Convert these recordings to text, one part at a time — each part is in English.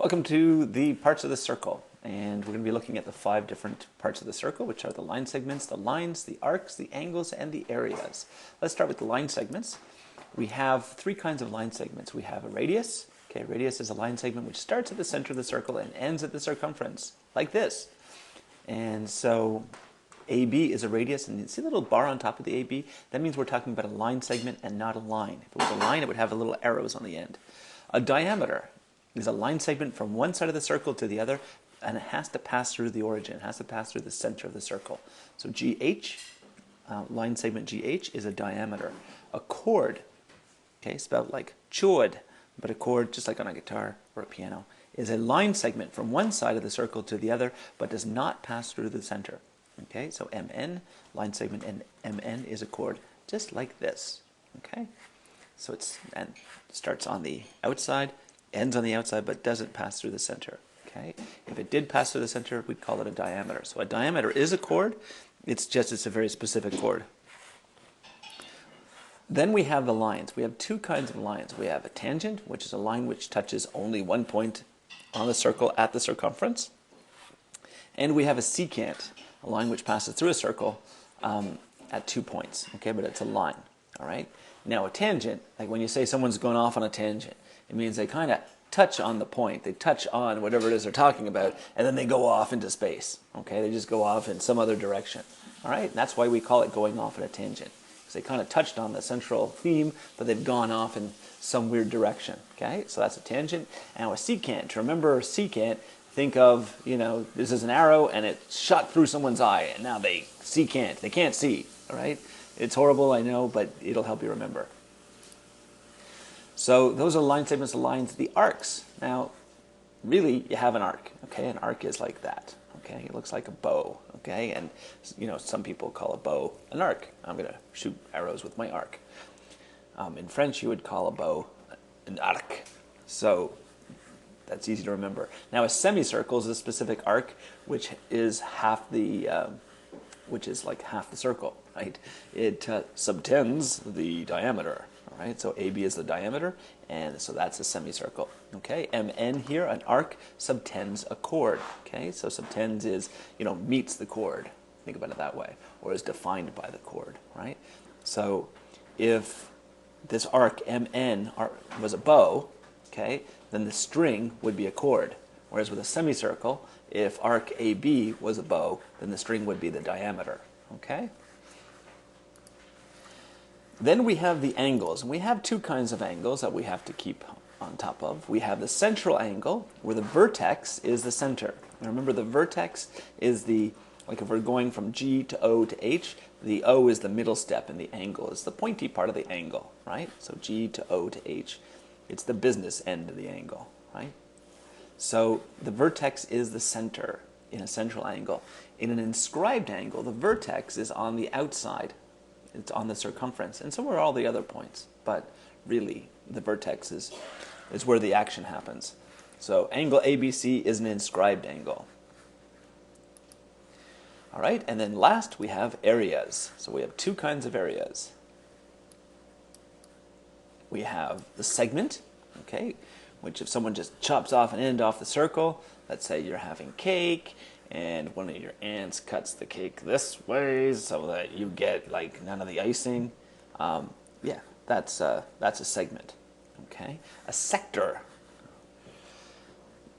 Welcome to the parts of the circle, and we're going to be looking at the 5 different parts of the circle, which are the line segments, the lines, the arcs, the angles, and the areas. Let's start with the line segments. We have 3 kinds of line segments. We have a radius. Okay, radius is a line segment which starts at the center of the circle and ends at the circumference, like this. And so AB is a radius, and you see the little bar on top of the AB? That means we're talking about a line segment and not a line. If it was a line, it would have the little arrows on the end. A diameter is a line segment from one side of the circle to the other, and it has to pass through the origin. It has to pass through the center of the circle. So GH, line segment GH, is a diameter. A chord, okay, spelled like chord, but a chord, just like on a guitar or a piano, is a line segment from one side of the circle to the other, but does not pass through the center. Okay, so MN, line segment, and MN is a chord, just like this. Okay, so it starts on the outside, ends on the outside, but doesn't pass through the center. Okay, if it did pass through the center, we'd call it a diameter. So a diameter is a chord. It's a very specific chord. Then we have the lines. We have 2 kinds of lines. We have a tangent, which is a line which touches only one point on the circle at the circumference. And we have a secant, a line which passes through a circle at 2 points. Okay, but it's a line. All right. Now a tangent, like when you say someone's going off on a tangent, it means they kind of touch on the point. They touch on whatever it is they're talking about, and then they go off into space. Okay, they just go off in some other direction. All right, and that's why we call it going off in a tangent, because they kind of touched on the central theme, but they've gone off in some weird direction. Okay, so that's a tangent. Now a secant. To remember secant, think of, this is an arrow, and it shot through someone's eye, and now they secant. They can't see. All right, it's horrible, I know, but it'll help you remember. So those are line segments, the lines, the arcs. Now, really, you have an arc. Okay, an arc is like that. Okay, it looks like a bow. Okay, and some people call a bow an arc. I'm going to shoot arrows with my arc. In French, you would call a bow an arc. So that's easy to remember. Now, a semicircle is a specific arc, which is like half the circle. Right? It subtends the diameter. All right, so AB is the diameter, and so that's a semicircle. Okay, MN here, an arc, subtends a chord. Okay, so subtends is, meets the chord. Think about it that way, or is defined by the chord, right? So if this arc MN was a bow, okay, then the string would be a chord. Whereas with a semicircle, if arc AB was a bow, then the string would be the diameter. Okay? Then we have the angles, and we have 2 kinds of angles that we have to keep on top of. We have the central angle, where the vertex is the center. And remember, the vertex is like if we're going from G to O to H, the O is the middle step, and the angle is the pointy part of the angle, right? So G to O to H, it's the business end of the angle, right? So the vertex is the center in a central angle. In an inscribed angle, the vertex is on the outside. It's on the circumference, and so are all the other points. But really, the vertex is where the action happens. So angle ABC is an inscribed angle. All right, and then last we have areas. So we have 2 kinds of areas. We have the segment, okay, which if someone just chops off an end off the circle, let's say you're having cake, and one of your aunts cuts the cake this way so that you get like none of the icing. Yeah, that's a segment. Okay, a sector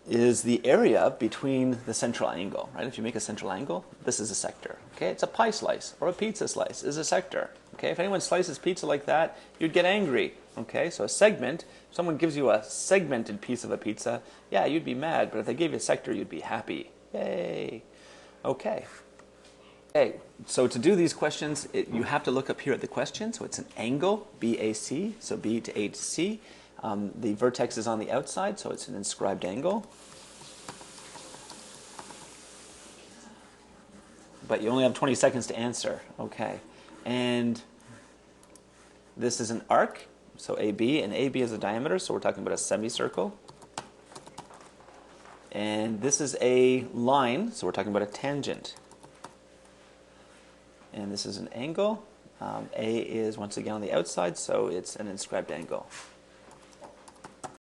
is the area between the central angle. Right, if you make a central angle, this is a sector. Okay, it's a pie slice or a pizza slice is a sector. Okay, if anyone slices pizza like that, you'd get angry. Okay, so a segment. If someone gives you a segmented piece of a pizza, yeah, you'd be mad. But if they gave you a sector, you'd be happy. Yay. Okay. Okay, so to do these questions, you have to look up here at the question. So it's an angle, BAC, so B to A to C. The vertex is on the outside, so it's an inscribed angle. But you only have 20 seconds to answer. Okay. And this is an arc, so AB, and AB is a diameter, so we're talking about a semicircle. And this is a line, so we're talking about a tangent. And this is an angle. A is once again on the outside, so it's an inscribed angle.